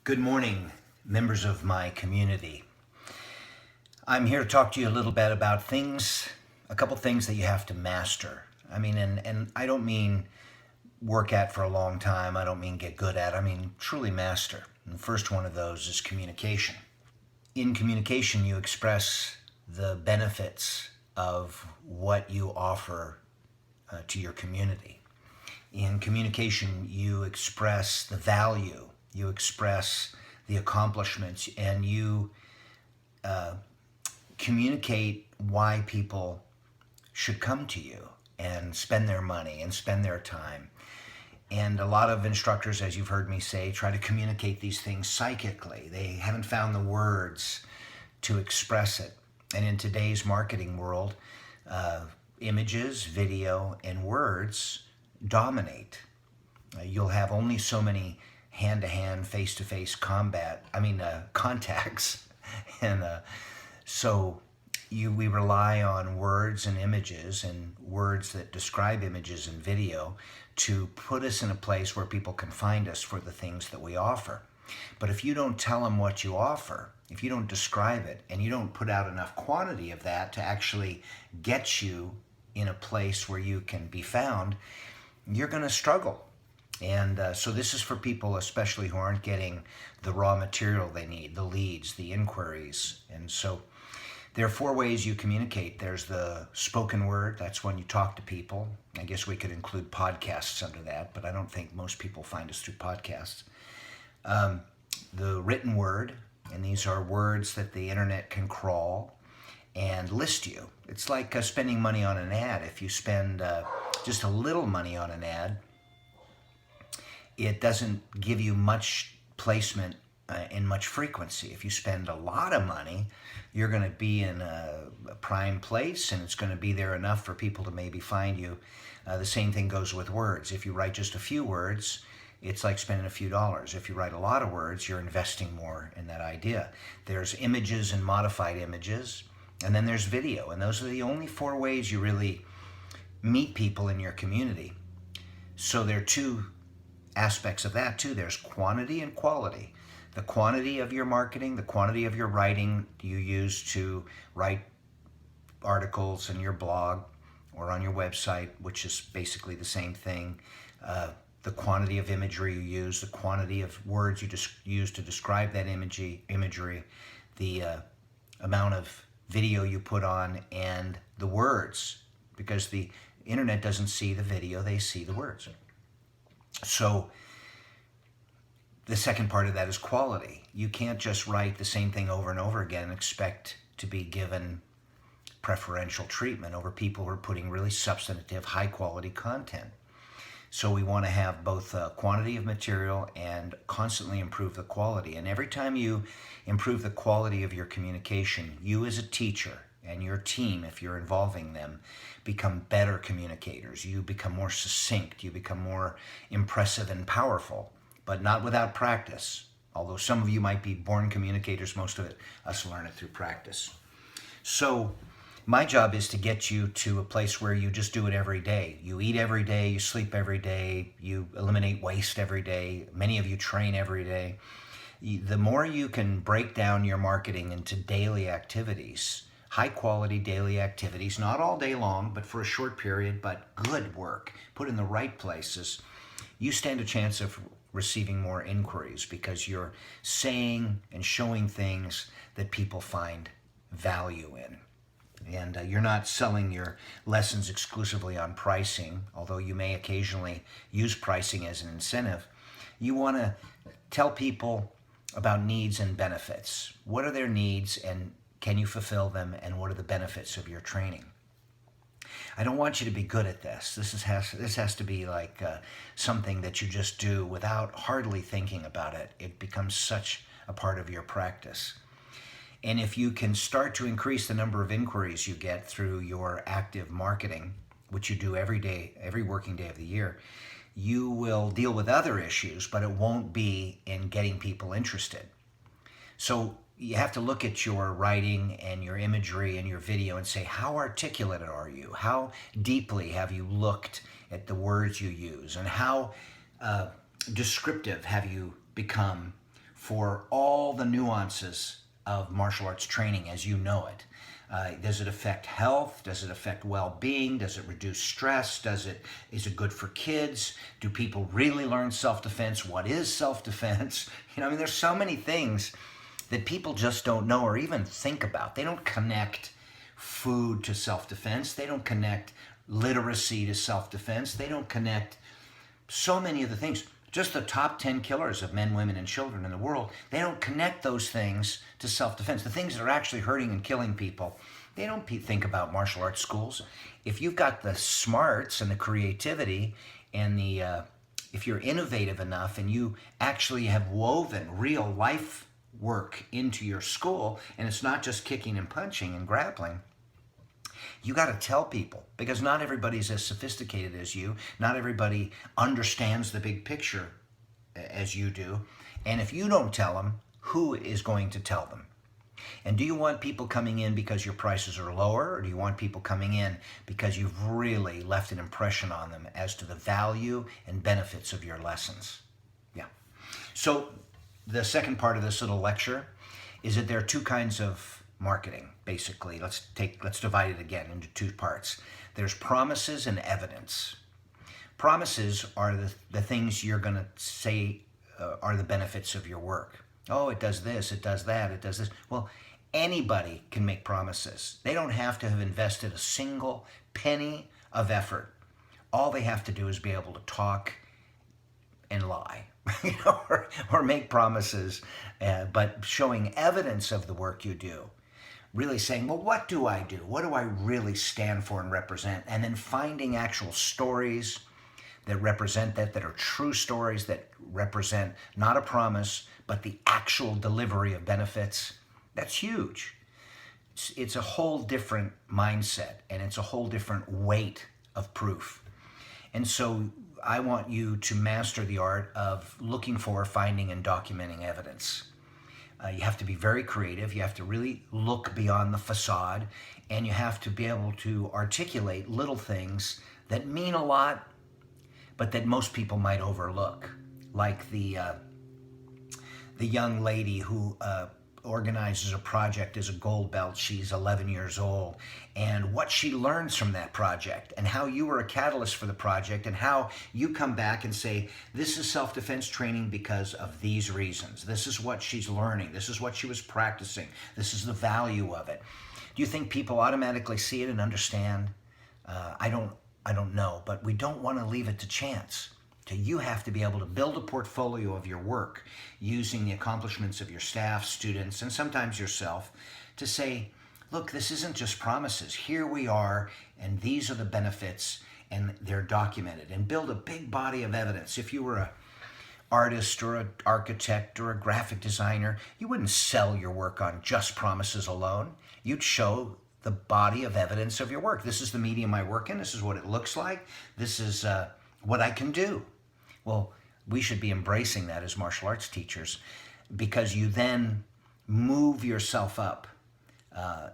Good morning, members of my community. I'm here to talk to you a little bit about a couple things that you have to master. And I don't mean work at for a long time. I don't mean get good at. I mean truly master. And the first one of those is communication. In communication, you express the benefits of what you offer to your community. In communication, you express the value, you express the accomplishments, and you communicate why people should come to you and spend their money and spend their time. And a lot of instructors, as you've heard me say, try to communicate these things psychically. They haven't found the words to express it. And in today's marketing world, images, video, and words dominate. You'll have only so many hand-to-hand, face-to-face contacts, and we rely on words and images and words that describe images and video to put us in a place where people can find us for the things that we offer. But if you don't tell them what you offer, if you don't describe it, and you don't put out enough quantity of that to actually get you in a place where you can be found, you're going to struggle. And so this is for people especially who aren't getting the raw material they need, the leads, the inquiries. And so there are four ways you communicate. There's the spoken word. That's when you talk to people. I guess we could include podcasts under that, but I don't think most people find us through podcasts. The written word, and these are words that the internet can crawl and list you. It's like spending money on an ad. If you spend just a little money on an ad, it doesn't give you much placement and much frequency. If you spend a lot of money, you're going to be in a prime place, and it's going to be there enough for people to maybe find you. The same thing goes with words. If you write just a few words, it's like spending a few dollars. If you write a lot of words, you're investing more in that idea. There's images and modified images, and then there's video. And those are the only four ways you really meet people in your community. So there are two aspects of that too. There's quantity and quality. The quantity of your marketing, the quantity of your writing you use to write articles in your blog or on your website, which is basically the same thing. The quantity of imagery you use, the quantity of words you use to describe that imagery, the amount of video you put on, and the words, because the internet doesn't see the video, they see the words. So the second part of that is quality. You can't just write the same thing over and over again and expect to be given preferential treatment over people who are putting really substantive, high-quality content. So we want to have both quantity of material and constantly improve the quality. And every time you improve the quality of your communication, you as a teacher and your team, if you're involving them, become better communicators. You become more succinct. You become more impressive and powerful, but not without practice. Although some of you might be born communicators, most of us learn it through practice. So my job is to get you to a place where you just do it every day. You eat every day, you sleep every day, you eliminate waste every day. Many of you train every day. The more you can break down your marketing into daily activities, high quality daily activities, not all day long, but for a short period, but good work, put in the right places, you stand a chance of receiving more inquiries because you're saying and showing things that people find value in. And you're not selling your lessons exclusively on pricing, although you may occasionally use pricing as an incentive. You want to tell people about needs and benefits. What are their needs, and can you fulfill them, and what are the benefits of your training? I don't want you to be good at this. This has to be like something that you just do without hardly thinking about it. It becomes such a part of your practice. And if you can start to increase the number of inquiries you get through your active marketing, which you do every day, every working day of the year, you will deal with other issues, but it won't be in getting people interested. So you have to look at your writing and your imagery and your video and say, how articulate are you? How deeply have you looked at the words you use? And how descriptive have you become for all the nuances of martial arts training as you know it. Does it affect health? Does it affect well-being? Does it reduce stress? Is it good for kids? Do people really learn self-defense? What is self-defense? I mean, there's so many things that people just don't know or even think about. They don't connect food to self-defense. They don't connect literacy to self-defense. They don't connect so many of the things. Just the top 10 killers of men, women, and children in the world, they don't connect those things to self-defense. The things that are actually hurting and killing people, they don't think about martial arts schools. If you've got the smarts and the creativity and if you're innovative enough and you actually have woven real life work into your school, and it's not just kicking and punching and grappling, you got to tell people, because not everybody's as sophisticated as you. Not everybody understands the big picture as you do. And if you don't tell them, who is going to tell them? And do you want people coming in because your prices are lower, or do you want people coming in because you've really left an impression on them as to the value and benefits of your lessons? Yeah. So the second part of this little lecture is that there are two kinds of marketing, basically. Let's divide it again into two parts. There's promises and evidence. Promises are the things you're going to say are the benefits of your work. Oh, it does this, it does that, it does this. Well, anybody can make promises. They don't have to have invested a single penny of effort. All they have to do is be able to talk and lie, or make promises, but showing evidence of the work you do. Really saying, well, what do I do? What do I really stand for and represent? And then finding actual stories that represent that are true stories that represent not a promise, but the actual delivery of benefits. That's huge. It's a whole different mindset, and it's a whole different weight of proof. And so I want you to master the art of looking for, finding, and documenting evidence. You have to be very creative. You have to really look beyond the facade, and you have to be able to articulate little things that mean a lot, but that most people might overlook. Like the young lady who organizes a project as a gold belt. She's 11 years old, and what she learns from that project, and how you were a catalyst for the project, and how you come back and say, this is self-defense training because of these reasons. This is what she's learning. This is what she was practicing. This is the value of it. Do you think people automatically see it and understand? I don't know, but we don't want to leave it to chance. So you have to be able to build a portfolio of your work using the accomplishments of your staff, students, and sometimes yourself to say, look, this isn't just promises. Here we are, and these are the benefits, and they're documented. And build a big body of evidence. If you were an artist or an architect or a graphic designer, you wouldn't sell your work on just promises alone. You'd show the body of evidence of your work. This is the medium I work in. This is what it looks like. This is what I can do. Well, we should be embracing that as martial arts teachers, because you then move yourself up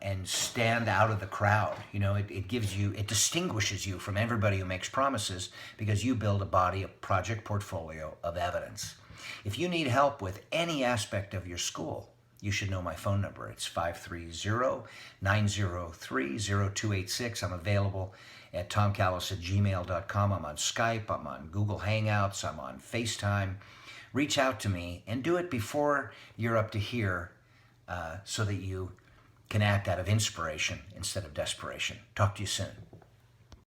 and stand out of the crowd. It distinguishes you from everybody who makes promises, because you build a body, a project portfolio of evidence. If you need help with any aspect of your school, you should know my phone number. It's 530-903-0286. I'm available at tomcallos@gmail.com. I'm on Skype. I'm on Google Hangouts. I'm on FaceTime. Reach out to me, and do it before you're up to here so that you can act out of inspiration instead of desperation. Talk to you soon.